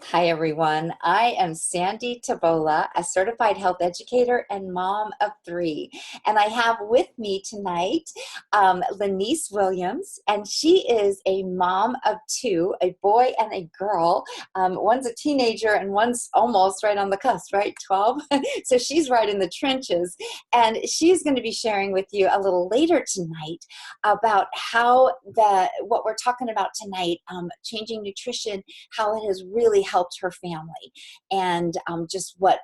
Hi, everyone. I am Sandy Tabola, a certified health educator and mom of three. And I have with me tonight Lenice Williams, and she is a mom of two, a boy and a girl. One's a teenager and one's almost right on the cusp, right? 12. So she's right in the trenches. And she's going to be sharing with you a little later tonight about how what we're talking about tonight, changing nutrition, how it has really helped her family, and just what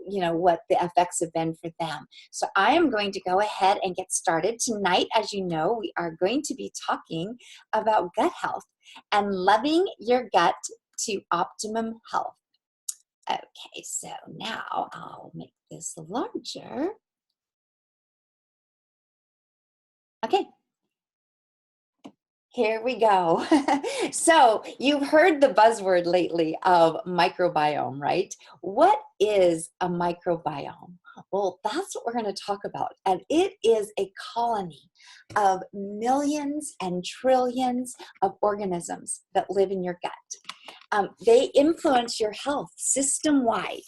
the effects have been for them. So I am going to go ahead and get started tonight. As you know, we are going to be talking about gut health and loving your gut to optimum health. Okay, so now I'll make this larger. Okay, here we go. So you've heard the buzzword lately of microbiome, right? What is a microbiome? Well, that's what we're going to talk about. And it is a colony of millions and trillions of organisms that live in your gut. They influence your health system-wide,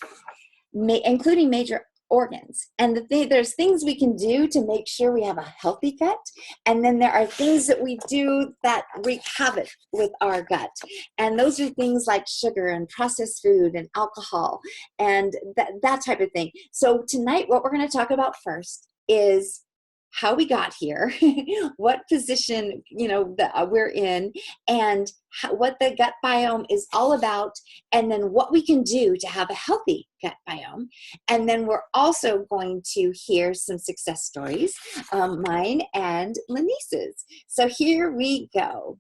including major organs. And there's things we can do to make sure we have a healthy gut. And then there are things that we do that wreak havoc with our gut. And those are things like sugar and processed food and alcohol and that type of thing. So tonight, what we're going to talk about first is how we got here, what position we're in, and what the gut biome is all about, and then what we can do to have a healthy gut biome. And then we're also going to hear some success stories, mine and Lenice's. So here we go.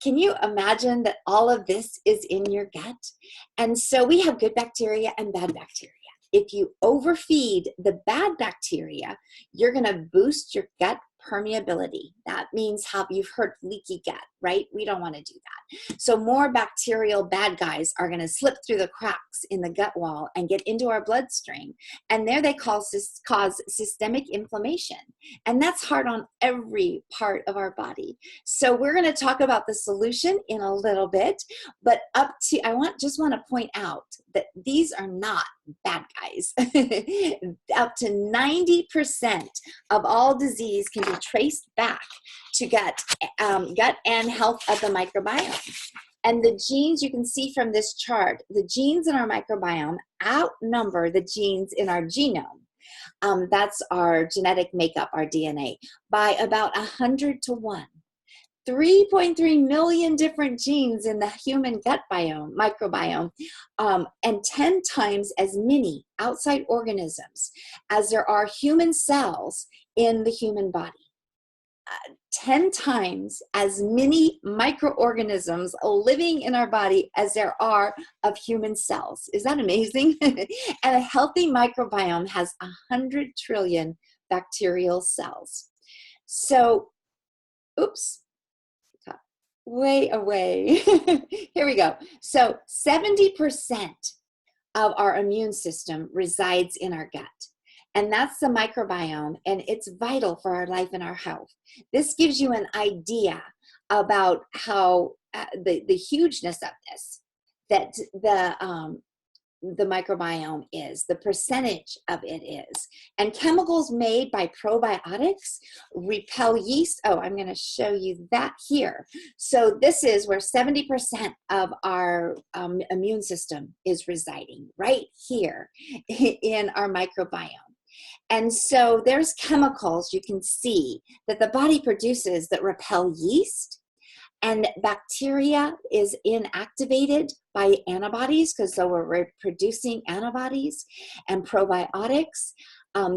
Can you imagine that all of this is in your gut? And so we have good bacteria and bad bacteria. If you overfeed the bad bacteria, you're going to boost your gut permeability. That means you've heard leaky gut, right? We don't want to do that. So more bacterial bad guys are going to slip through the cracks in the gut wall and get into our bloodstream. And there they cause systemic inflammation. And that's hard on every part of our body. So we're going to talk about the solution in a little bit, but just want to point out that these are not bad guys. Up to 90% of all disease can be traced back to gut and health of the microbiome. And the genes you can see from this chart, the genes in our microbiome outnumber the genes in our genome. That's our genetic makeup, our DNA, by about 100 to 1. 3.3 million different genes in the human gut microbiome, and 10 times as many outside organisms as there are human cells in the human body. 10 times as many microorganisms living in our body as there are of human cells. Is that amazing? And a healthy microbiome has 100 trillion bacterial cells. So, oops. Way away. Here we go. So 70% of our immune system resides in our gut. And that's the microbiome, and it's vital for our life and our health. This gives you an idea about how the hugeness of this, that the microbiome is, the percentage of it is. And chemicals made by probiotics repel yeast. Oh, I'm going to show you that here. So this is where 70% of our immune system is residing, right here in our microbiome. And so there's chemicals you can see that the body produces that repel yeast. And bacteria is inactivated by antibodies because so we're producing antibodies and probiotics.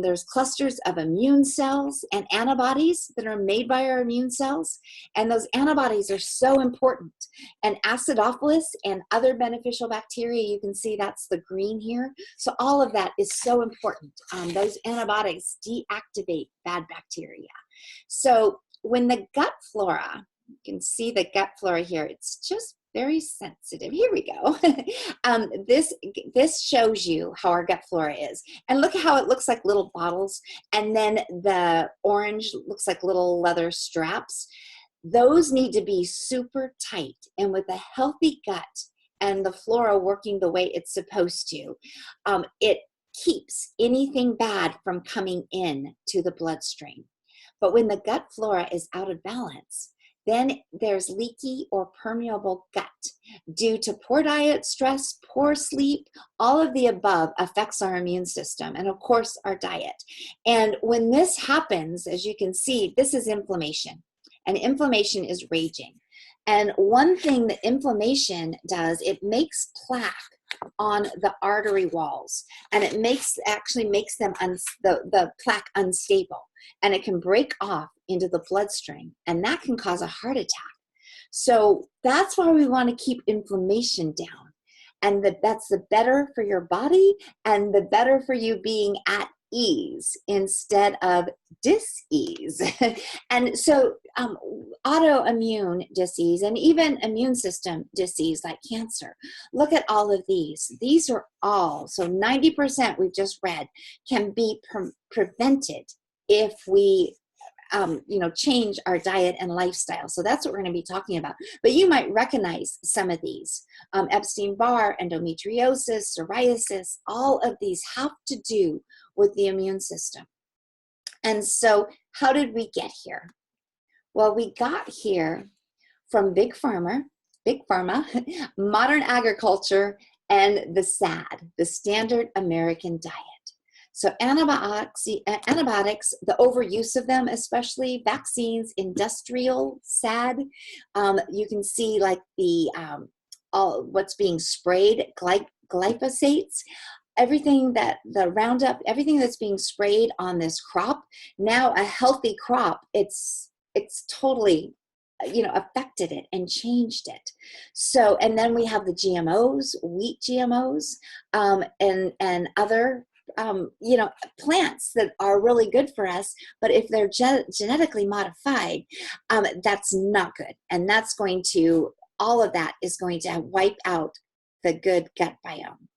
There's clusters of immune cells and antibodies that are made by our immune cells. And those antibodies are so important. And acidophilus and other beneficial bacteria, you can see that's the green here. So all of that is so important. Those antibodies deactivate bad bacteria. So when the gut flora, you can see the gut flora here, it's just very sensitive. Here we go. This shows you how our gut flora is. And look how it looks like little bottles. And then the orange looks like little leather straps. those need to be super tight. And with a healthy gut and the flora working the way it's supposed to, it keeps anything bad from coming in to the bloodstream. But when the gut flora is out of balance, then there's leaky or permeable gut due to poor diet, stress, poor sleep. All of the above affects our immune system and, of course, our diet. And when this happens, as you can see, this is inflammation, and inflammation is raging. And one thing that inflammation does, it makes plaque on the artery walls, and it actually makes them the plaque unstable, and it can break off into the bloodstream, and that can cause a heart attack. So that's why we want to keep inflammation down, and that's the better for your body and the better for you being at ease instead of dis-ease. And so autoimmune disease and even immune system disease like cancer, look at all of these. These are all, so 90% we've just read, can be prevented if we change our diet and lifestyle. So that's what we're going to be talking about. But you might recognize some of these. Epstein-Barr, endometriosis, psoriasis, all of these have to do with the immune system. And so how did we get here? Well, we got here from Big Pharma, modern agriculture, and the SAD, the Standard American Diet. So antibiotics, the overuse of them, especially vaccines, industrial SAD. You can see like the what's being sprayed, glyphosates, everything that the Roundup, everything that's being sprayed on this crop. Now a healthy crop, it's totally affected it and changed it. So, and then we have the GMOs, wheat GMOs, and other plants that are really good for us, but if they're genetically modified, that's not good. And that's going to, all of that is going to wipe out the good gut biome.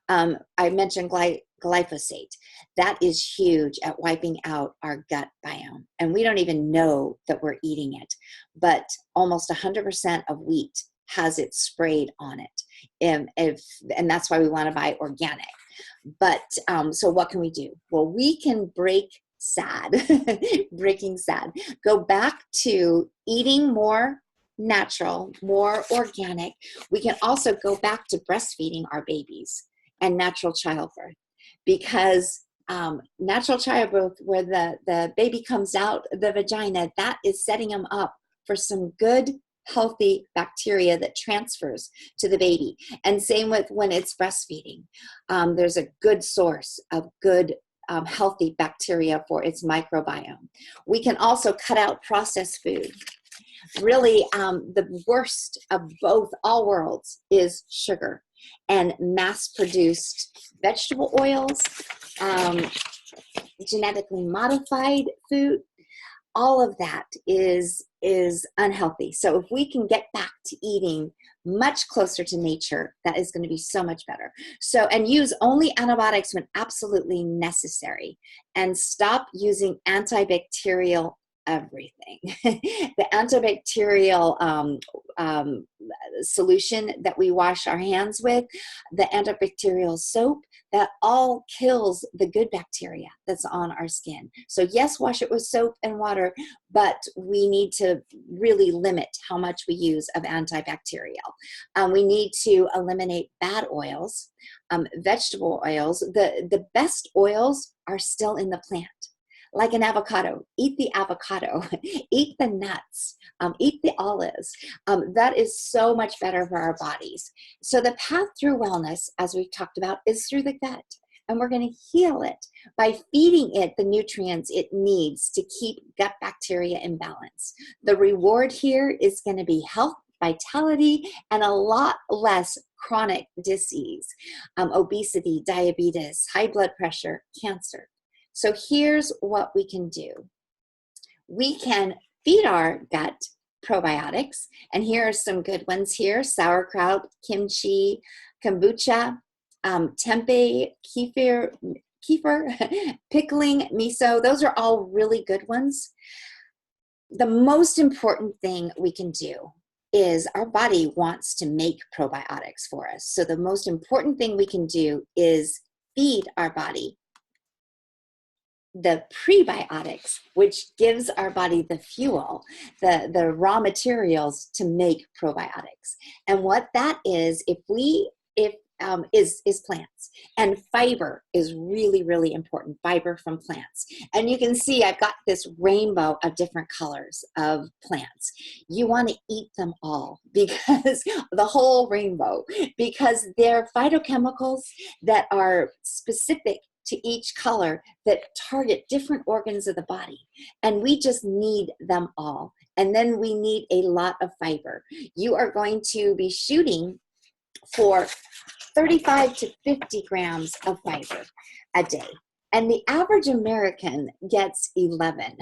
I mentioned glyphosate. That is huge at wiping out our gut biome. And we don't even know that we're eating it, but almost 100% of wheat has it sprayed on it. And that's why we want to buy organic. But so what can we do? Well, we can break SAD, breaking SAD. Go back to eating more natural, more organic. We can also go back to breastfeeding our babies and natural childbirth, because natural childbirth, where the baby comes out the vagina, that is setting them up for some good healthy bacteria that transfers to the baby. And same with when it's breastfeeding. There's a good source of good healthy bacteria for its microbiome. We can also cut out processed food. Really, the worst of all worlds is sugar and mass-produced vegetable oils, genetically modified food. All of that is unhealthy. So if we can get back to eating much closer to nature, that is going to be so much better. So, and use only antibiotics when absolutely necessary, and stop using antibacterial everything. The antibacterial solution that we wash our hands with, the antibacterial soap, that all kills the good bacteria that's on our skin. So yes, wash it with soap and water, but we need to really limit how much we use of antibacterial. We need to eliminate bad oils, vegetable oils. The best oils are still in the plant. Like an avocado, eat the avocado, eat the nuts, eat the olives. That is so much better for our bodies. So the path through wellness, as we've talked about, is through the gut. And we're going to heal it by feeding it the nutrients it needs to keep gut bacteria in balance. The reward here is going to be health, vitality, and a lot less chronic disease, obesity, diabetes, high blood pressure, cancer. So here's what we can do. We can feed our gut probiotics, and here are some good ones here: sauerkraut, kimchi, kombucha, tempeh, kefir, pickling, miso. Those are all really good ones. the most important thing we can do is our body wants to make probiotics for us. So the most important thing we can do is feed our body the prebiotics, which gives our body the fuel, the raw materials to make probiotics. And what that is, is plants. And fiber is really, really important, fiber from plants. And you can see I've got this rainbow of different colors of plants. You want to eat them all, because the whole rainbow, because they're phytochemicals that are specific to each color that target different organs of the body. And we just need them all. And then we need a lot of fiber. You are going to be shooting for 35 to 50 grams of fiber a day. And the average American gets 11.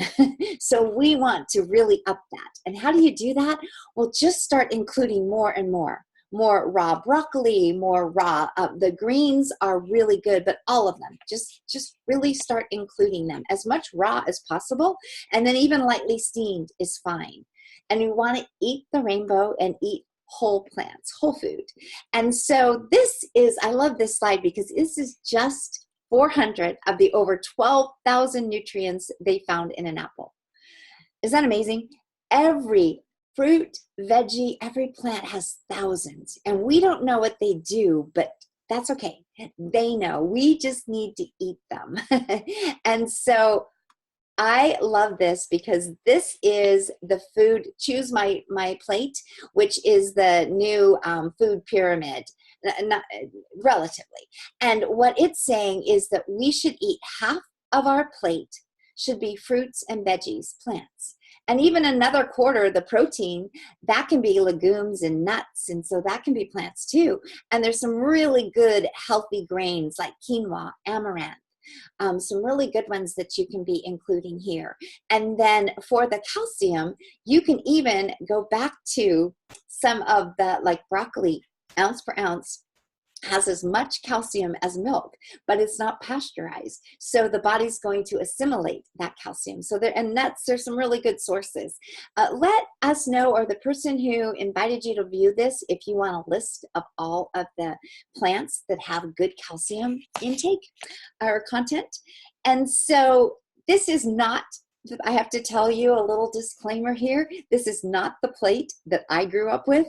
So we want to really up that. And how do you do that? Well, just start including more and more. More raw broccoli, more raw, the greens are really good, but all of them, just really start including them, as much raw as possible, and then even lightly steamed is fine. And you want to eat the rainbow and eat whole plants, whole food. And so this is, I love this slide because this is just 400 of the over 12,000 nutrients they found in an apple. Is that amazing? Every fruit, veggie, every plant has thousands, and we don't know what they do, but that's okay. They know. We just need to eat them. And so I love this because this is the food, Choose My Plate, which is the new food pyramid, not, relatively. And what it's saying is that we should eat half of our plate should be fruits and veggies, plants. And even another quarter, the protein, that can be legumes and nuts. And so that can be plants too. And there's some really good healthy grains like quinoa, amaranth, some really good ones that you can be including here. And then for the calcium, you can even go back to some of the, like broccoli, ounce per ounce, has as much calcium as milk, but it's not pasteurized. So the body's going to assimilate that calcium. So there, and nuts, there's some really good sources. Let us know, or the person who invited you to view this, if you want a list of all of the plants that have good calcium intake or content. And so this is not, I have to tell you a little disclaimer here. This is not the plate that I grew up with.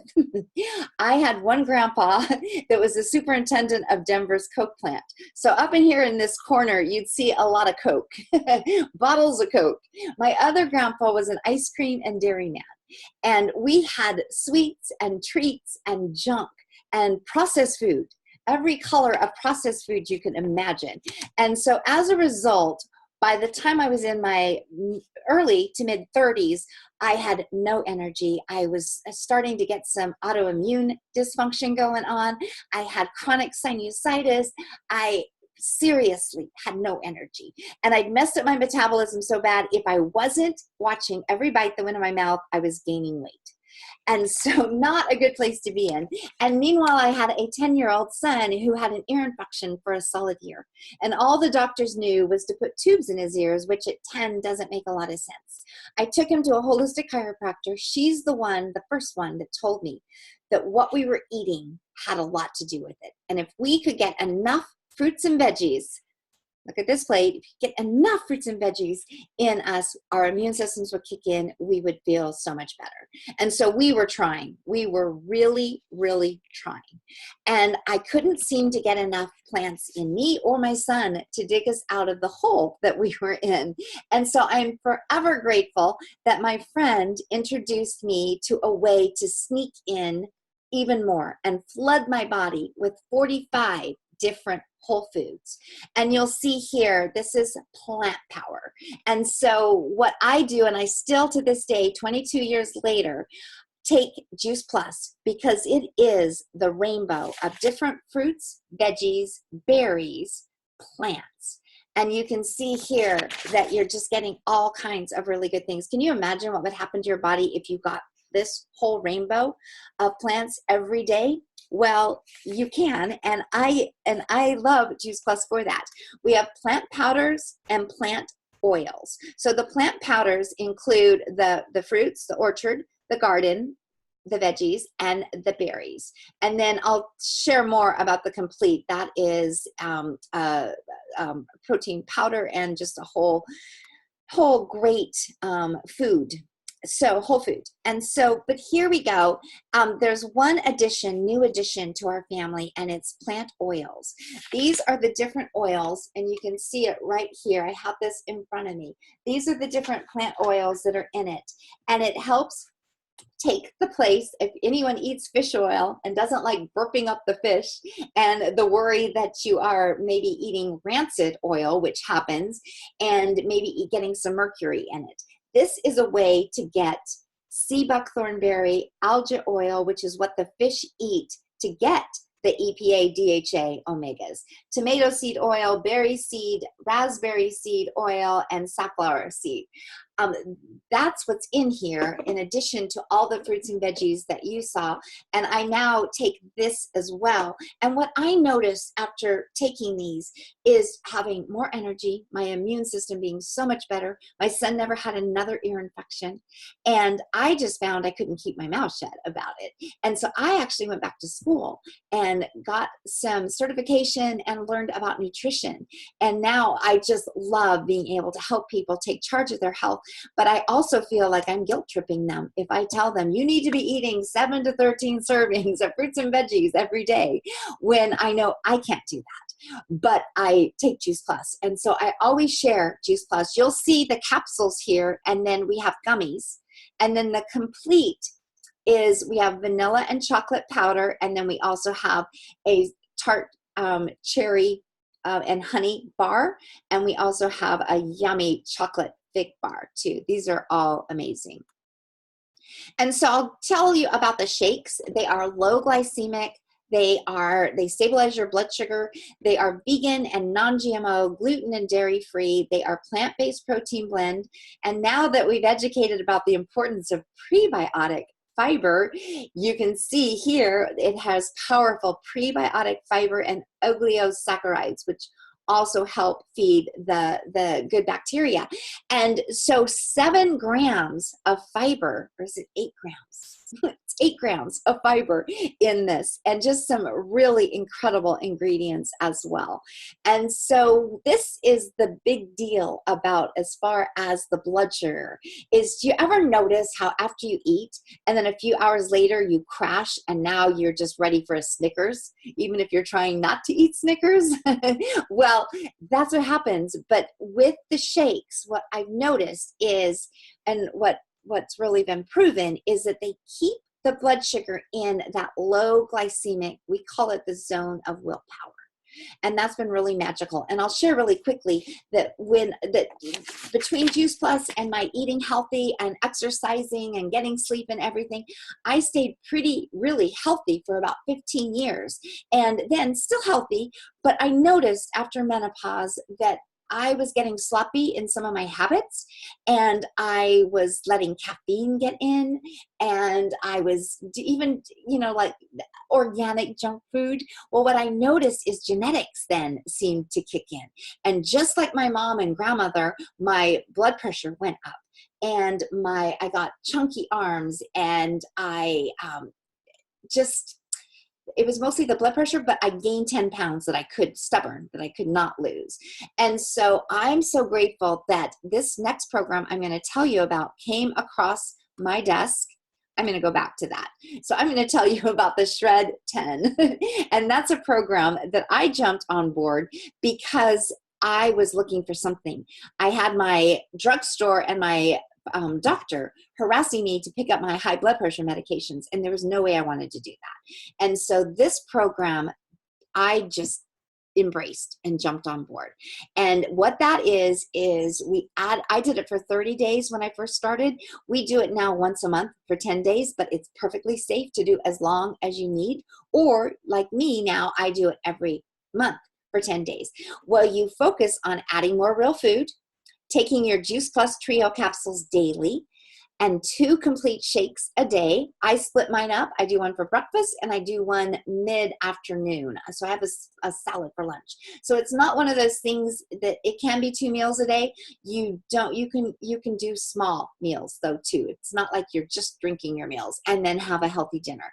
I had one grandpa that was the superintendent of Denver's Coke plant. So up in here in this corner, you'd see a lot of Coke, bottles of Coke. My other grandpa was an ice cream and dairy man. And we had sweets and treats and junk and processed food, every color of processed food you can imagine. And so as a result, by the time I was in my early to mid 30s, I had no energy. I was starting to get some autoimmune dysfunction going on. I had chronic sinusitis. I seriously had no energy. And I'd messed up my metabolism so bad, if I wasn't watching every bite that went in my mouth, I was gaining weight. And so not a good place to be in. And meanwhile, I had a 10-year-old son who had an ear infection for a solid year. And all the doctors knew was to put tubes in his ears, which at 10 doesn't make a lot of sense. I took him to a holistic chiropractor. She's the first one that told me that what we were eating had a lot to do with it. And if we could get enough fruits and veggies, look at this plate, if you get enough fruits and veggies in us, our immune systems would kick in, we would feel so much better. And so we were trying. We were really, really trying. And I couldn't seem to get enough plants in me or my son to dig us out of the hole that we were in. And so I'm forever grateful that my friend introduced me to a way to sneak in even more and flood my body with 45 different whole foods. And you'll see here, this is plant power. And so what I do, and I still to this day, 22 years later, take Juice Plus because it is the rainbow of different fruits, veggies, berries, plants. And you can see here that you're just getting all kinds of really good things. Can you imagine what would happen to your body if you got this whole rainbow of plants every day? Well, you can, and I love Juice Plus for that. We have plant powders and plant oils. So the plant powders include the fruits, the orchard, the garden, the veggies, and the berries. And then I'll share more about the complete. That is protein powder and just a whole great food. So whole food. And so, but here we go. There's one new addition to our family, and it's plant oils. These are the different oils, and you can see it right here. I have this in front of me. These are the different plant oils that are in it, and it helps take the place if anyone eats fish oil and doesn't like burping up the fish and the worry that you are maybe eating rancid oil, which happens, and maybe getting some mercury in it. This is a way to get sea buckthornberry, algae oil, which is what the fish eat to get the EPA, DHA, omegas. Tomato seed oil, berry seed, raspberry seed oil, and safflower seed. That's what's in here in addition to all the fruits and veggies that you saw. And I now take this as well. And what I noticed after taking these is having more energy, my immune system being so much better. My son never had another ear infection. And I just found I couldn't keep my mouth shut about it. And so I actually went back to school and got some certification and learned about nutrition. And now I just love being able to help people take charge of their health. But I also feel like I'm guilt tripping them if I tell them you need to be eating 7 to 13 servings of fruits and veggies every day, when I know I can't do that. But I take Juice Plus. And so I always share Juice Plus. You'll see the capsules here, and then we have gummies. And then the complete is we have vanilla and chocolate powder, and then we also have a tart cherry and honey bar, and we also have a yummy chocolate fig bar too. These are all amazing. And so I'll tell you about the shakes. They are low glycemic. They stabilize your blood sugar. They are vegan and non-GMO, gluten and dairy free. They are plant-based protein blend. And now that we've educated about the importance of prebiotic fiber, you can see here it has powerful prebiotic fiber and oligosaccharides, which also help feed the good bacteria. And so 7 grams of fiber, or is it 8 grams? It's 8 grams of fiber in this, and just some really incredible ingredients as well. And so this is the big deal about as far as the blood sugar is, do you ever notice how after you eat and then a few hours later you crash and now you're just ready for a Snickers, even if you're trying not to eat Snickers? Well, that's what happens. But with the shakes, what I've noticed is, and what's really been proven, is that they keep the blood sugar in that low glycemic, we call it the zone of willpower. And that's been really magical. And I'll share really quickly that between Juice Plus and my eating healthy and exercising and getting sleep and everything, I stayed really healthy for about 15 years. And then still healthy, but I noticed after menopause that I was getting sloppy in some of my habits, and I was letting caffeine get in, and I was even, like organic junk food. Well, what I noticed is genetics then seemed to kick in. And just like my mom and grandmother, my blood pressure went up, and I got chunky arms, and it was mostly the blood pressure, but I gained 10 pounds that I could not lose. And so I'm so grateful that this next program I'm going to tell you about came across my desk. I'm going to go back to that. So I'm going to tell you about the Shred 10. And that's a program that I jumped on board because I was looking for something. I had my drugstore and my doctor harassing me to pick up my high blood pressure medications, and there was no way I wanted to do that. And so this program I just embraced and jumped on board. And what that is I did it for 30 days when I first started. We do it now once a month for 10 days, but it's perfectly safe to do as long as you need. Or like me now, I do it every month for 10 days. Well, you focus on adding more real food, taking your Juice Plus Trio capsules daily, and 2 complete shakes a day. I split mine up. I do one for breakfast and I do one mid-afternoon. So I have a salad for lunch. So it's not one of those things that it can be 2 meals a day. You can do small meals though too. It's not like you're just drinking your meals and then have a healthy dinner.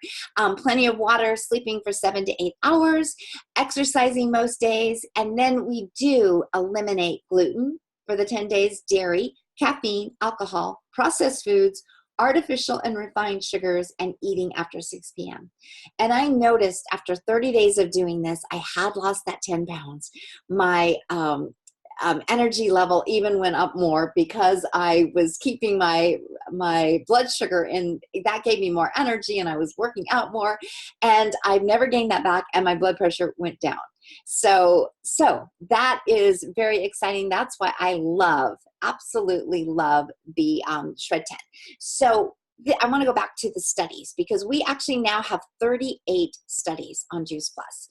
Plenty of water, sleeping for 7 to 8 hours, exercising most days, and then we do eliminate gluten for the 10 days, dairy, caffeine, alcohol, processed foods, artificial and refined sugars, and eating after 6 p.m. And I noticed after 30 days of doing this, I had lost that 10 pounds. My energy level even went up more because I was keeping my blood sugar, and that gave me more energy, and I was working out more, and I've never gained that back, and my blood pressure went down. So that is very exciting. That's why I absolutely love the Shred 10. So I want to go back to the studies, because we actually now have 38 studies on Juice Plus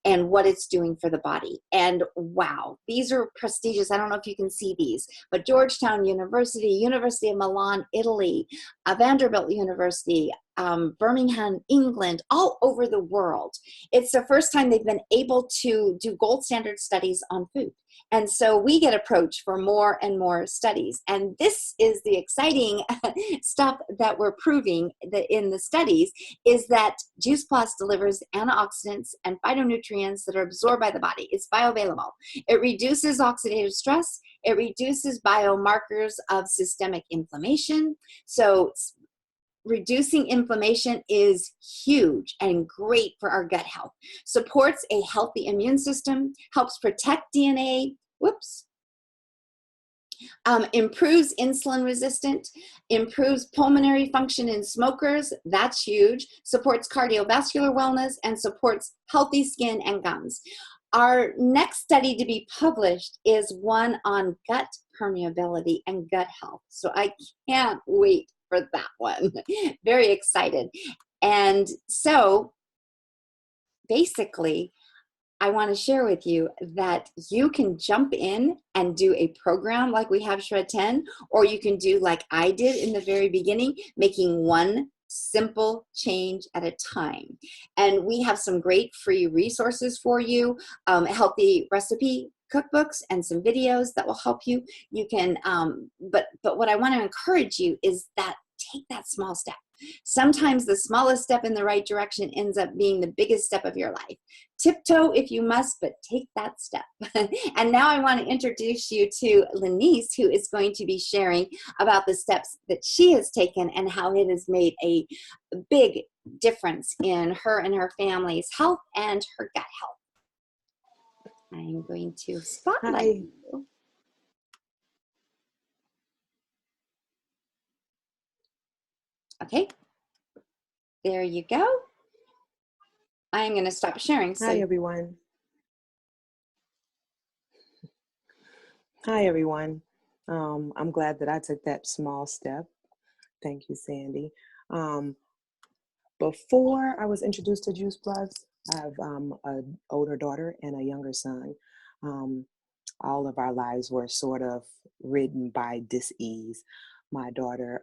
and what it's doing for the body. And wow, these are prestigious. I don't know if you can see these, but Georgetown University, University of Milan, Italy, Vanderbilt University, Birmingham, England, all over the world. It's the first time they've been able to do gold standard studies on food. And so we get approached for more and more studies. And this is the exciting stuff that we're proving that in the studies is that Juice Plus delivers antioxidants and phytonutrients that are absorbed by the body. It's bioavailable. It reduces oxidative stress. It reduces biomarkers of systemic inflammation. So reducing inflammation is huge and great for our gut health. Supports a healthy immune system, helps protect DNA, improves insulin resistance, improves pulmonary function in smokers, that's huge, supports cardiovascular wellness, and supports healthy skin and gums. Our next study to be published is one on gut permeability and gut health. So I can't wait for that one. Very excited. And so basically, I want to share with you that you can jump in and do a program like we have Shred 10, or you can do like I did in the very beginning, making one simple change at a time. And we have some great free resources for you, healthy recipe cookbooks and some videos that will help you. You can, but what I want to encourage you is that take that small step. Sometimes the smallest step in the right direction ends up being the biggest step of your life. Tiptoe if you must, but take that step. And now I want to introduce you to Lenice, who is going to be sharing about the steps that she has taken and how it has made a big difference in her and her family's health and her gut health. I'm going to spotlight you. Okay, there you go. I'm going to stop sharing. Hi, everyone. Hi, everyone. I'm glad that I took that small step. Thank you, Sandy. Before I was introduced to Juice Plus, I have an older daughter and a younger son. All of our lives were sort of ridden by dis-ease. My daughter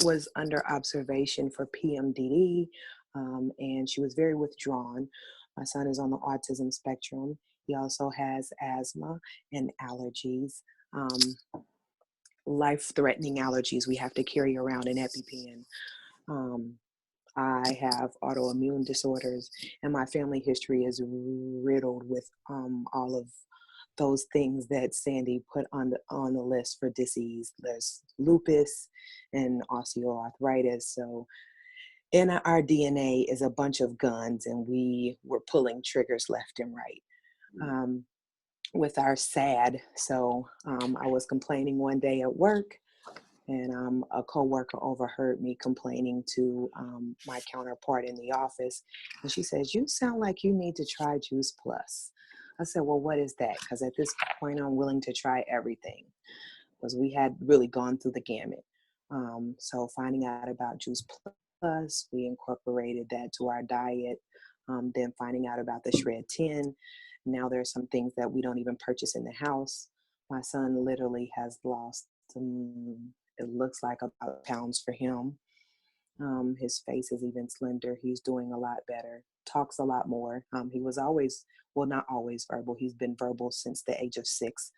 was under observation for PMDD, and she was very withdrawn. My son is on the autism spectrum. He also has asthma and allergies, life-threatening allergies. We have to carry around an EpiPen. I have autoimmune disorders, and my family history is riddled with all of those things that Sandy put on the list for disease. There's lupus and osteoarthritis. So in our DNA is a bunch of guns, and we were pulling triggers left and right. With our SAD. So I was complaining one day at work, and a coworker overheard me complaining to my counterpart in the office, and she says, "You sound like you need to try Juice Plus." I said, "Well, what is that?" Because at this point, I'm willing to try everything, because we had really gone through the gamut. So finding out about Juice Plus, we incorporated that to our diet. Then finding out about the Shred 10. Now there's some things that we don't even purchase in the house. My son literally has lost It looks like about pounds for him. His face is even slender. He's doing a lot better, talks a lot more. He was always, well, not always verbal. He's been verbal since the age of 6,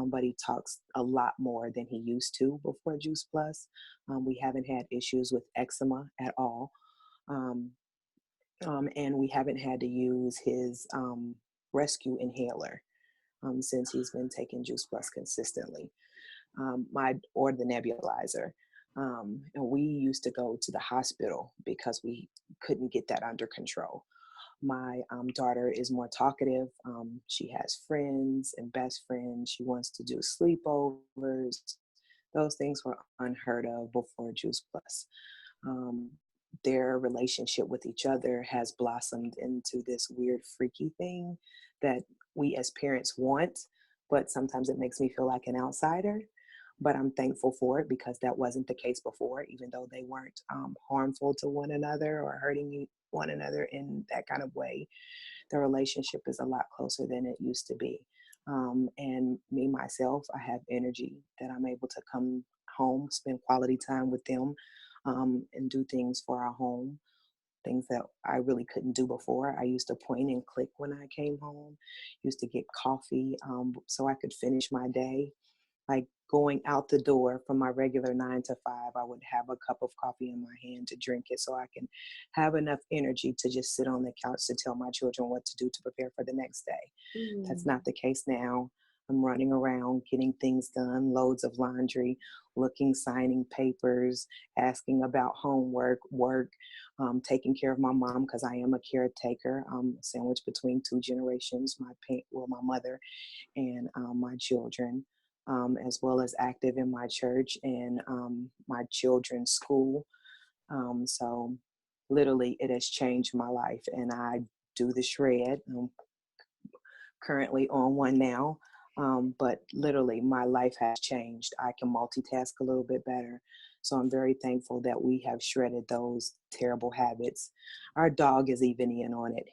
but he talks a lot more than he used to before Juice Plus. We haven't had issues with eczema at all. Um, and we haven't had to use his rescue inhaler since he's been taking Juice Plus consistently, or the nebulizer. And we used to go to the hospital because we couldn't get that under control. My daughter is more talkative. She has friends and best friends. She wants to do sleepovers. Those things were unheard of before Juice Plus. Their relationship with each other has blossomed into this weird, freaky thing that we as parents want, but sometimes it makes me feel like an outsider. But I'm thankful for it because that wasn't the case before, even though they weren't harmful to one another or hurting one another in that kind of way. The relationship is a lot closer than it used to be. And me, myself, I have energy that I'm able to come home, spend quality time with them, and do things for our home, things that I really couldn't do before. I used to point and click when I came home, used to get coffee so I could finish my day. Like going out the door from my regular 9 to 5, I would have a cup of coffee in my hand to drink it so I can have enough energy to just sit on the couch to tell my children what to do to prepare for the next day. That's not the case now. I'm running around getting things done, loads of laundry, looking, signing papers, asking about homework, work, taking care of my mom because I am a caretaker. I'm sandwiched between 2 generations, my mother and my children. As well as active in my church and my children's school. So literally it has changed my life, and I do the shred. I'm currently on one now, but literally my life has changed. I can multitask a little bit better. So I'm very thankful that we have shredded those terrible habits. Our dog is even in on it.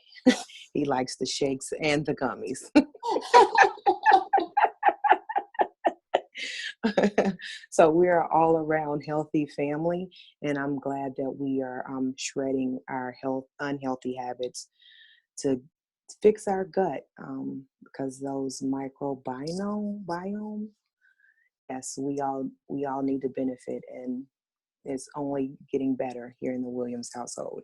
He likes the shakes and the gummies. So we're all around healthy family, and I'm glad that we are shredding our unhealthy habits to fix our gut, because those microbiome, yes, we all need to benefit, and it's only getting better here in the Williams household.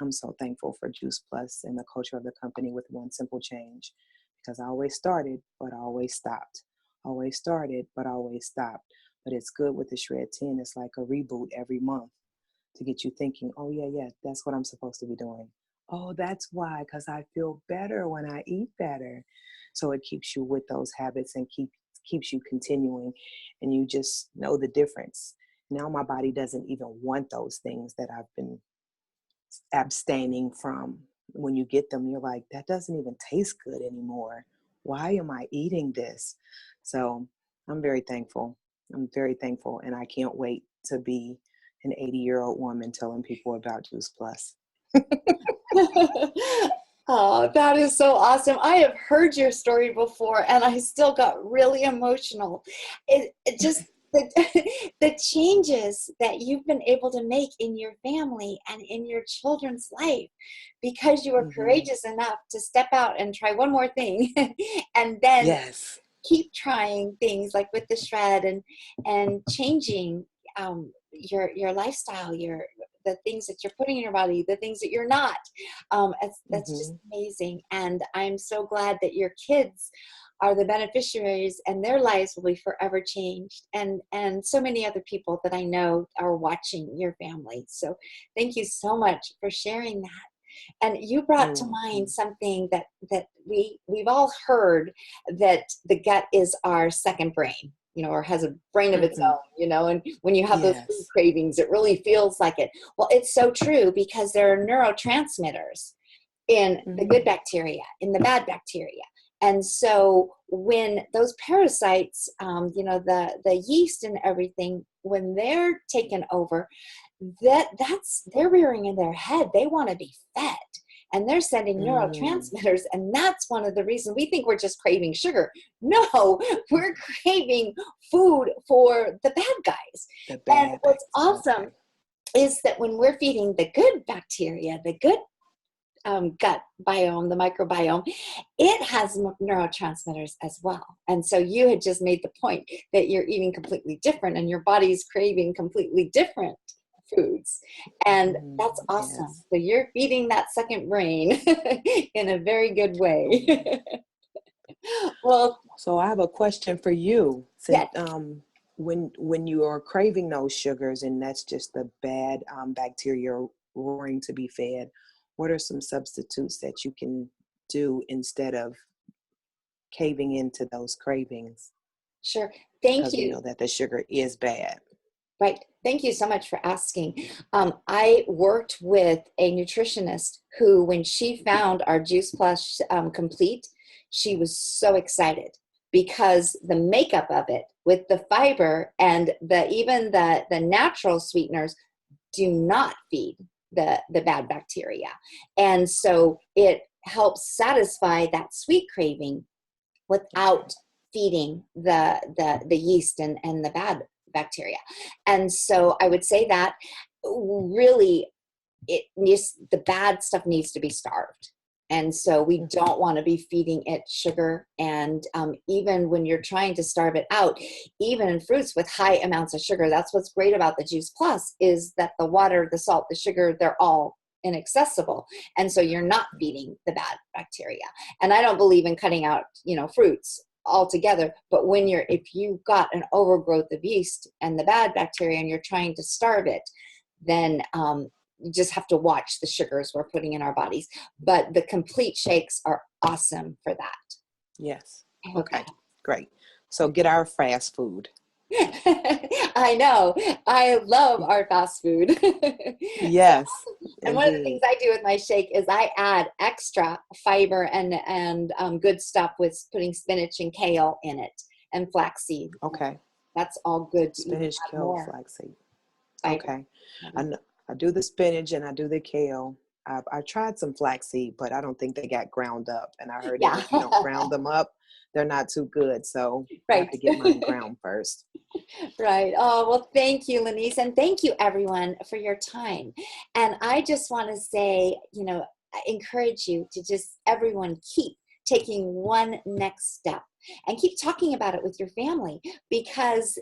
I'm so thankful for Juice Plus and the culture of the company with one simple change, because I always started, but I always stopped. Always started, but always stopped. But it's good with the Shred 10. It's like a reboot every month to get you thinking, oh, yeah, that's what I'm supposed to be doing. Oh, that's why, because I feel better when I eat better. So it keeps you with those habits and keeps you continuing, and you just know the difference. Now my body doesn't even want those things that I've been abstaining from. When you get them, you're like, that doesn't even taste good anymore. Why am I eating this? So I'm very thankful. I'm very thankful, and I can't wait to be an 80-year-old woman telling people about Juice Plus. Oh, that is so awesome. I have heard your story before and I still got really emotional. It just, the, the changes that you've been able to make in your family and in your children's life because you were Mm-hmm. courageous enough to step out and try one more thing and then Yes. keep trying things like with the shred and changing your lifestyle, the things that you're putting in your body, the things that you're not. That's just Mm-hmm. amazing, and I'm so glad that your kids are the beneficiaries and their lives will be forever changed, and so many other people that I know are watching your family. So thank you so much for sharing that. And you brought You're to mind welcome. something that we've all heard, that the gut is our second brain, or has a brain of its Mm-hmm. own, and when you have those food Yes. cravings, it really feels like it. Well, it's so true because there are neurotransmitters in the good Mm-hmm. bacteria, in the bad bacteria. And so when those parasites, the yeast and everything, when they're taken over, they're rearing in their head. They want to be fed. and they're sending Mm, neurotransmitters, and that's one of the reasons we think we're just craving sugar. No, we're craving food for the bad guys. the And bad what's bacteria. awesome Okay. is that when we're feeding the good bacteria, the good gut biome, the microbiome, it has neurotransmitters as well. And so you had just made the point that you're eating completely different and your body's craving completely different foods. And that's awesome. Yes. So you're feeding that second brain in a very good way. Well, So I have a question for you. Since yes, when you are craving those sugars and that's just the bad bacteria roaring to be fed, what are some substitutes that you can do instead of caving into those cravings? sure. Thank Because we you. know that the sugar is bad. Right. Thank you so much for asking. I worked with a nutritionist who, when she found our Juice Plus Complete, she was so excited because the makeup of it with the fiber and the natural sweeteners do not feed the bad bacteria. And so it helps satisfy that sweet craving without Okay. feeding the yeast and the bad bacteria. And so I would say that really the bad stuff needs to be starved. And so we Mhm. don't want to be feeding it sugar. And even when you're trying to starve it out, even in fruits with high amounts of sugar, that's what's great about the Juice Plus is that the water, the salt, the sugar, they're all inaccessible. And so you're not feeding the bad bacteria. And I don't believe in cutting out, fruits altogether, but if you've got an overgrowth of yeast and the bad bacteria and you're trying to starve it, then you just have to watch the sugars we're putting in our bodies. But the complete shakes are awesome for that. Yes. Okay. Okay. Great. So get our fast food. I know. I love our fast food. Yes, And one of the things indeed. I do with my shake is I add extra fiber and good stuff with putting spinach and kale in it and flaxseed. Okay. That's all good to even Spinach, add kale, more flaxseed. fiber. Okay. I do the spinach and I do the kale. I tried some flaxseed, but I don't think they got ground up. And I heard that Yeah, if you don't ground them up, they're not too good. So I have right. to get mine ground first. Right. Oh, well, thank you, Lenise. And thank you, everyone, for your time. And I just want to say, I encourage you to just, everyone, keep taking one next step and keep talking about it with your family because,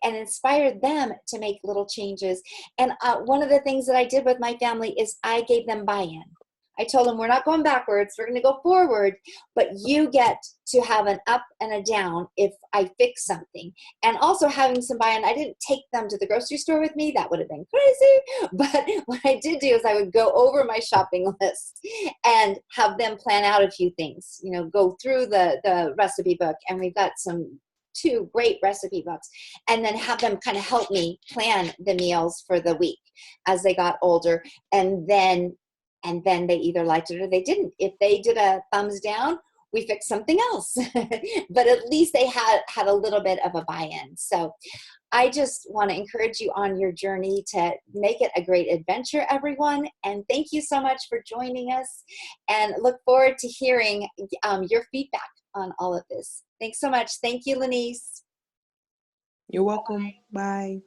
and inspire them to make little changes. And one of the things that I did with my family is I gave them buy in. I told them, we're not going backwards, we're going to go forward, but you get to have an up and a down if I fix something. And also having some buy-in. I didn't take them to the grocery store with me. That would have been crazy. But what I did do is I would go over my shopping list and have them plan out a few things, go through the recipe book. And we've got two great recipe books, and then have them kind of help me plan the meals for the week as they got older. And then they either liked it or they didn't. If they did a thumbs down, we fixed something else. But at least they had a little bit of a buy-in. So I just want to encourage you on your journey to make it a great adventure, everyone. And thank you so much for joining us. And look forward to hearing your feedback on all of this. Thanks so much. Thank you, Lenise. You're welcome. Bye.